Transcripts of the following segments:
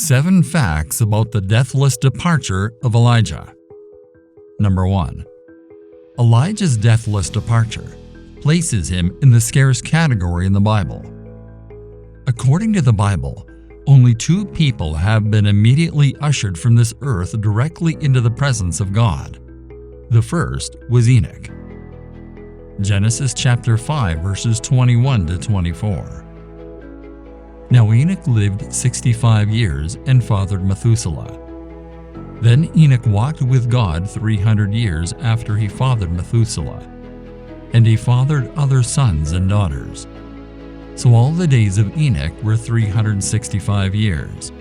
7 facts about the deathless departure of Elijah. Number 1. Elijah's deathless departure places him in the scarce category in the Bible. According to the Bible, only 2 people have been immediately ushered from this earth directly into the presence of God. The first was Enoch. Genesis chapter 5 verses 21 to 24. Now Enoch lived 65 years and fathered Methuselah. Then Enoch walked with God 300 years after he fathered Methuselah, and he fathered other sons and daughters. So all the days of Enoch were 365 years.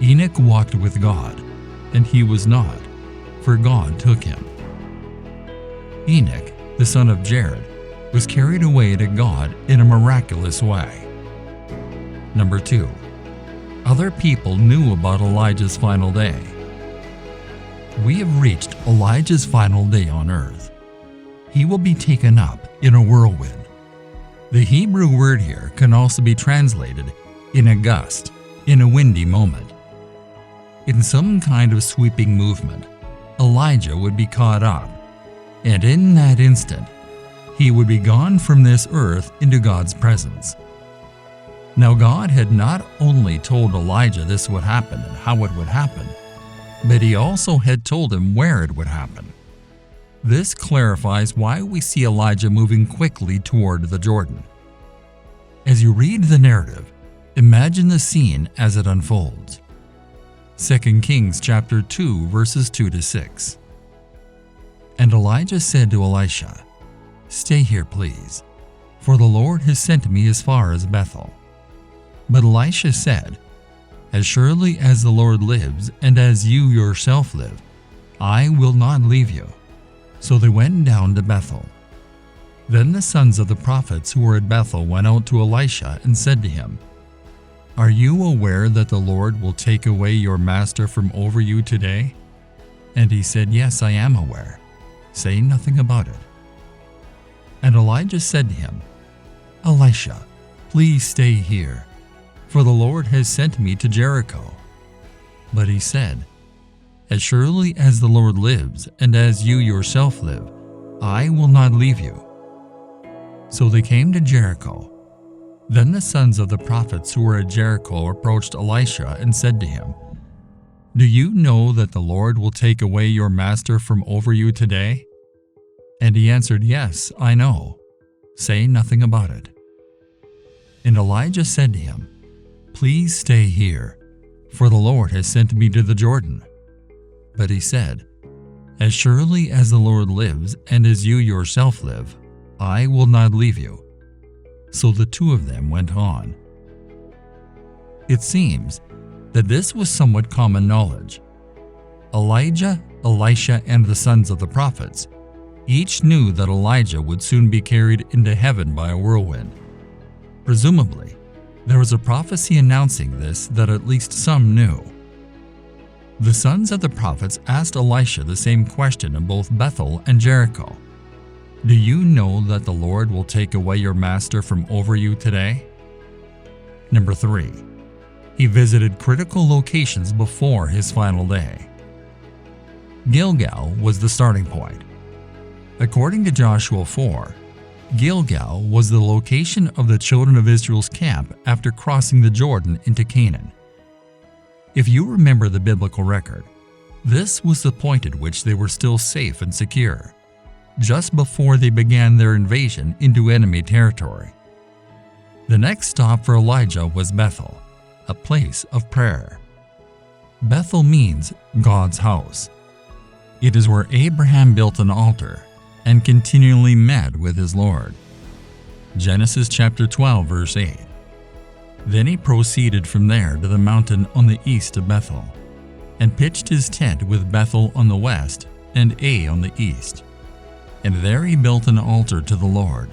Enoch walked with God, and he was not, for God took him. Enoch, the son of Jared, was carried away to God in a miraculous way. Number 2. Other people knew about Elijah's final day. We have reached Elijah's final day on earth. He will be taken up in a whirlwind. The Hebrew word here can also be translated in a gust, in a windy moment. In some kind of sweeping movement, Elijah would be caught up, and in that instant, he would be gone from this earth into God's presence. Now God had not only told Elijah this would happen and how it would happen, but he also had told him where it would happen. This clarifies why we see Elijah moving quickly toward the Jordan. As you read the narrative, imagine the scene as it unfolds. 2 Kings chapter 2 verses 2 to 6. And Elijah said to Elisha, "Stay here, please, for the Lord has sent me as far as Bethel." But Elisha said, "As surely as the Lord lives, and as you yourself live, I will not leave you." So they went down to Bethel. Then the sons of the prophets who were at Bethel went out to Elisha and said to him, "Are you aware that the Lord will take away your master from over you today?" And he said, "Yes, I am aware. Say nothing about it." And Elijah said to him, "Elisha, please stay here, for the Lord has sent me to Jericho." But he said, "As surely as the Lord lives, and as you yourself live, I will not leave you." So they came to Jericho. Then the sons of the prophets who were at Jericho approached Elisha and said to him, "Do you know that the Lord will take away your master from over you today?" And he answered, "Yes, I know. Say nothing about it." And Elijah said to him, "Please stay here, for the Lord has sent me to the Jordan." But he said, "As surely as the Lord lives, and as you yourself live, I will not leave you." So the 2 of them went on. It seems that this was somewhat common knowledge. Elijah, Elisha, and the sons of the prophets each knew that Elijah would soon be carried into heaven by a whirlwind. Presumably, there was a prophecy announcing this that at least some knew. The sons of the prophets asked Elisha the same question in both Bethel and Jericho. "Do you know that the Lord will take away your master from over you today?" Number 3. He visited critical locations before his final day. Gilgal was the starting point. According to Joshua 4, Gilgal was the location of the children of Israel's camp after crossing the Jordan into Canaan. If you remember the biblical record, this was the point at which they were still safe and secure, just before they began their invasion into enemy territory. The next stop for Elijah was Bethel, a place of prayer. Bethel means God's house. It is where Abraham built an altar and continually met with his Lord. Genesis chapter 12 verse 8. Then he proceeded from there to the mountain on the east of Bethel, and pitched his tent with Bethel on the west and Ai on the east. And there he built an altar to the Lord,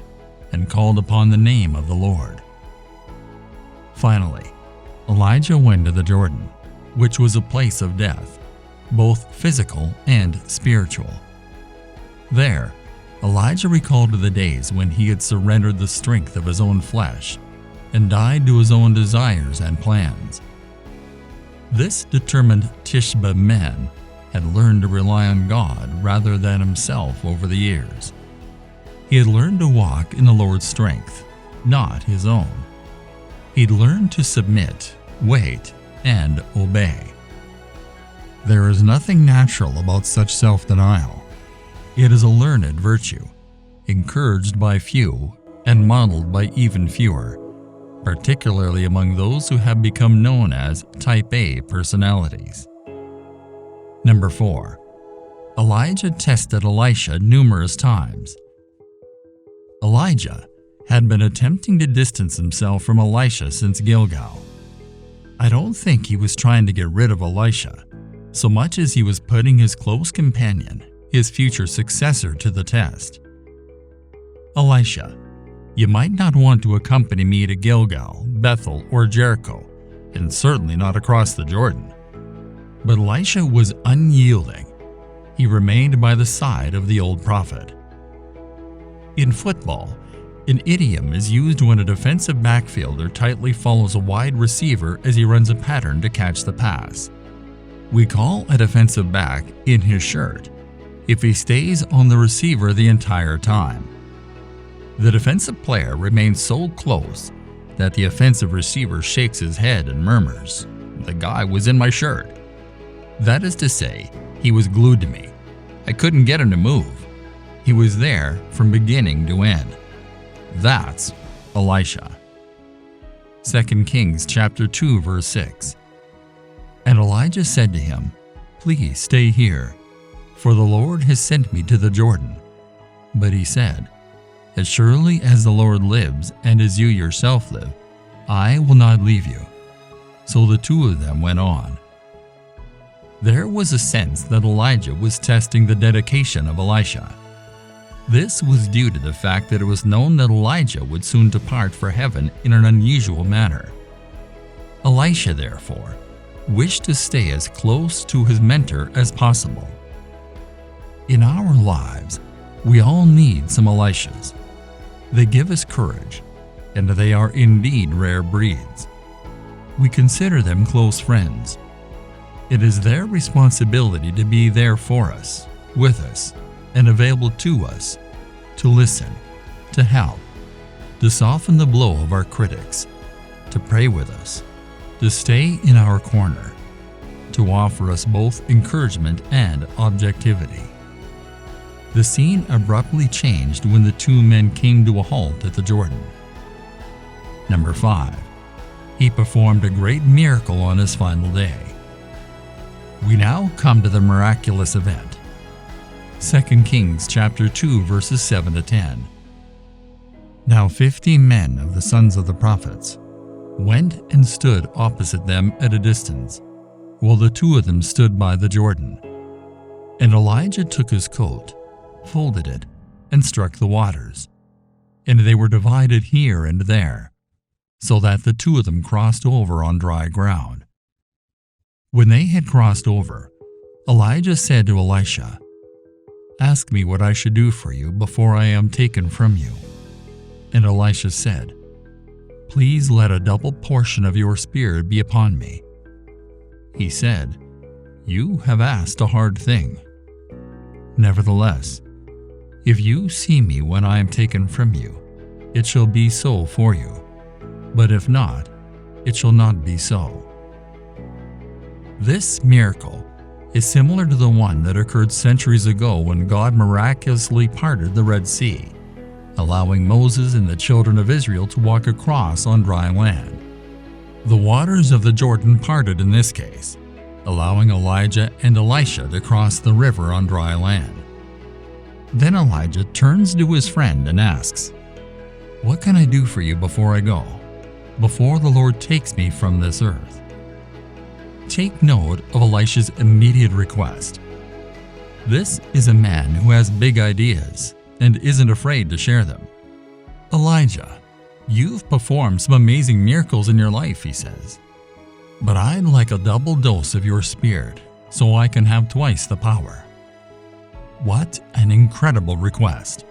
and called upon the name of the Lord. Finally, Elijah went to the Jordan, which was a place of death, both physical and spiritual. There, Elijah recalled the days when he had surrendered the strength of his own flesh and died to his own desires and plans. This determined Tishbe man had learned to rely on God rather than himself over the years. He had learned to walk in the Lord's strength, not his own. He'd learned to submit, wait, and obey. There is nothing natural about such self-denial. It is a learned virtue, encouraged by few and modeled by even fewer, particularly among those who have become known as Type A personalities. Number 4. Elijah tested Elisha numerous times. Elijah had been attempting to distance himself from Elisha since Gilgal. I don't think he was trying to get rid of Elisha, so much as he was putting his close companion, his future successor, to the test. Elisha, you might not want to accompany me to Gilgal, Bethel, or Jericho, and certainly not across the Jordan. But Elisha was unyielding. He remained by the side of the old prophet. In football, an idiom is used when a defensive backfielder tightly follows a wide receiver as he runs a pattern to catch the pass. We call a defensive back in his shirt if he stays on the receiver the entire time. The defensive player remains so close that the offensive receiver shakes his head and murmurs, "The guy was in my shirt." That is to say, he was glued to me. I couldn't get him to move. He was there from beginning to end. That's Elisha. 2 Kings chapter 2 verse 6. And Elijah said to him, "Please stay here, for the Lord has sent me to the Jordan." But he said, "As surely as the Lord lives and as you yourself live, I will not leave you." So the two of them went on. There was a sense that Elijah was testing the dedication of Elisha. This was due to the fact that it was known that Elijah would soon depart for heaven in an unusual manner. Elisha, therefore, wished to stay as close to his mentor as possible. In our lives, we all need some Elishas. They give us courage, and they are indeed rare breeds. We consider them close friends. It is their responsibility to be there for us, with us, and available to us, to listen, to help, to soften the blow of our critics, to pray with us, to stay in our corner, to offer us both encouragement and objectivity. The scene abruptly changed when the two men came to a halt at the Jordan. Number 5. He performed a great miracle on his final day. We now come to the miraculous event. 2 Kings chapter 2 verses 7 to 10. Now 50 men of the sons of the prophets went and stood opposite them at a distance, while the two of them stood by the Jordan. And Elijah took his coat, folded it, and struck the waters, and they were divided here and there, so that the two of them crossed over on dry ground. When they had crossed over, Elijah said to Elisha, "Ask me what I should do for you before I am taken from you." And Elisha said, "Please let a double portion of your spirit be upon me." He said, "You have asked a hard thing. Nevertheless, if you see me when I am taken from you, it shall be so for you. But if not, it shall not be so." This miracle is similar to the one that occurred centuries ago when God miraculously parted the Red Sea, allowing Moses and the children of Israel to walk across on dry land. The waters of the Jordan parted in this case, allowing Elijah and Elisha to cross the river on dry land. Then Elijah turns to his friend and asks, "What can I do for you before I go, before the Lord takes me from this earth?" Take note of Elisha's immediate request. This is a man who has big ideas and isn't afraid to share them. "Elijah, you've performed some amazing miracles in your life," he says. "But I'd like a double dose of your spirit so I can have twice the power." What an incredible request.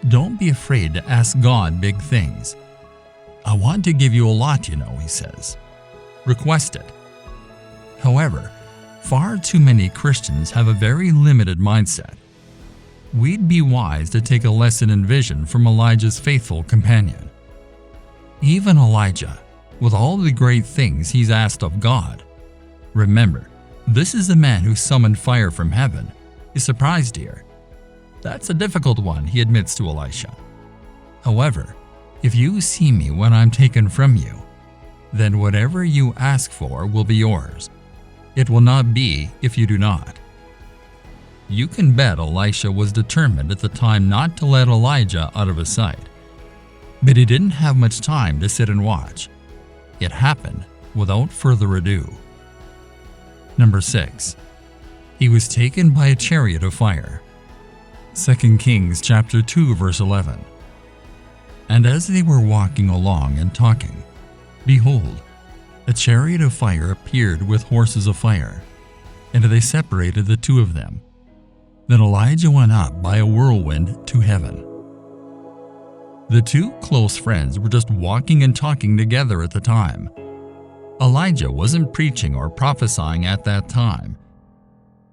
Don't be afraid to ask God big things. "I want to give you a lot, you know," he says. "Request it. However, far too many Christians have a very limited mindset. We'd be wise to take a lesson in vision from Elijah's faithful companion. Even Elijah, with all the great things he's asked of God, remember, this is the man who summoned fire from heaven, is surprised here. That's a difficult one, he admits to Elisha. However, if you see me when I'm taken from you, then whatever you ask for will be yours. It will not be if you do not. You can bet Elisha was determined at the time not to let Elijah out of his sight. But he didn't have much time to sit and watch. It happened without further ado. Number 6. He was taken by a chariot of fire. 2 Kings chapter 2 verse 11. And as they were walking along and talking, behold, a chariot of fire appeared with horses of fire, and they separated the two of them. Then Elijah went up by a whirlwind to heaven. The two close friends were just walking and talking together at the time. Elijah wasn't preaching or prophesying at that time.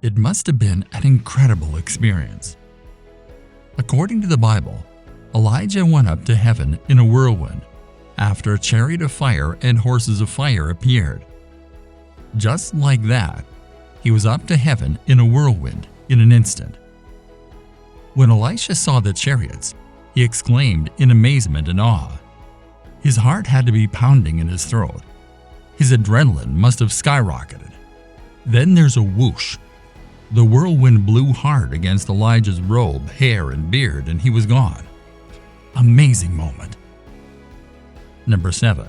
It must have been an incredible experience. According to the Bible, Elijah went up to heaven in a whirlwind after a chariot of fire and horses of fire appeared. Just like that, he was up to heaven in a whirlwind in an instant. When Elisha saw the chariots, he exclaimed in amazement and awe. His heart had to be pounding in his throat. His adrenaline must have skyrocketed. Then there's a whoosh. The whirlwind blew hard against Elijah's robe, hair, and beard, and he was gone. Amazing moment. Number 7.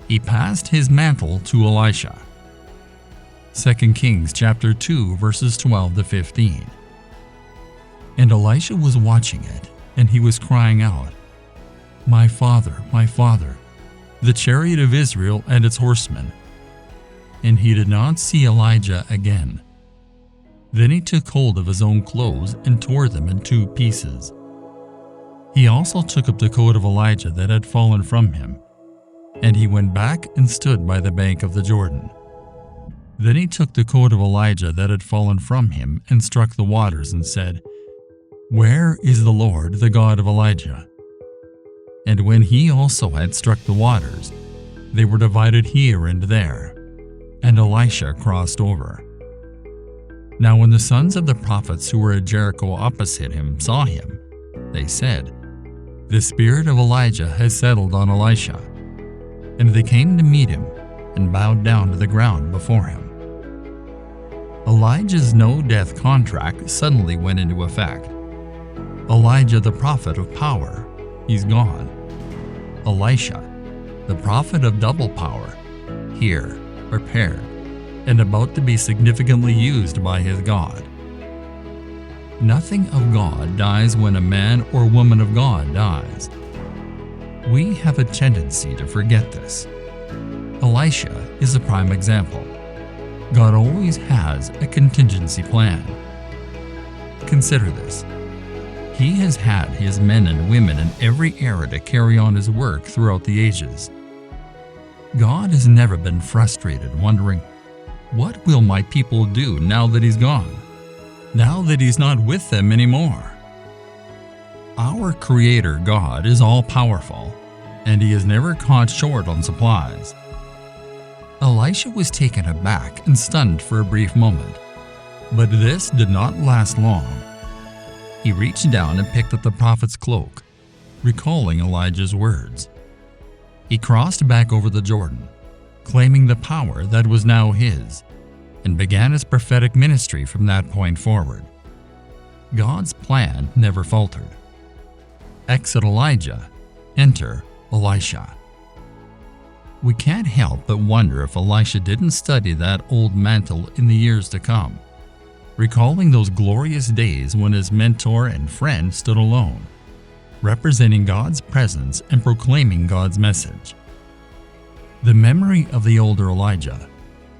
He passed his mantle to Elisha. 2 Kings chapter 2 verses 12 to 15. And Elisha was watching it, and he was crying out, my father, the chariot of Israel and its horsemen. And he did not see Elijah again. Then he took hold of his own clothes and tore them in 2 pieces. He also took up the coat of Elijah that had fallen from him, and he went back and stood by the bank of the Jordan. Then he took the coat of Elijah that had fallen from him and struck the waters and said, where is the Lord, the God of Elijah? And when he also had struck the waters, they were divided here and there, and Elisha crossed over. Now when the sons of the prophets who were at Jericho opposite him saw him, they said, the spirit of Elijah has settled on Elisha. And they came to meet him and bowed down to the ground before him. Elijah's no-death contract suddenly went into effect. Elijah the prophet of power, he's gone. Elisha, the prophet of double power, here, prepared, and about to be significantly used by his God. Nothing of God dies when a man or woman of God dies. We have a tendency to forget this. Elisha is a prime example. God always has a contingency plan. Consider this. He has had his men and women in every era to carry on his work throughout the ages. God has never been frustrated wondering, what will my people do now that he's gone? Now that he's not with them anymore? Our Creator God is all-powerful, and he is never caught short on supplies. Elisha was taken aback and stunned for a brief moment, but this did not last long. He reached down and picked up the prophet's cloak, recalling Elijah's words. He crossed back over the Jordan, claiming the power that was now his, and began his prophetic ministry from that point forward. God's plan never faltered. Exit Elijah, enter Elisha. We can't help but wonder if Elisha didn't study that old mantle in the years to come, recalling those glorious days when his mentor and friend stood alone, representing God's presence and proclaiming God's message. The memory of the older Elijah,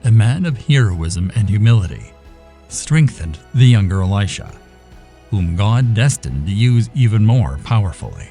a man of heroism and humility, strengthened the younger Elisha, whom God destined to use even more powerfully.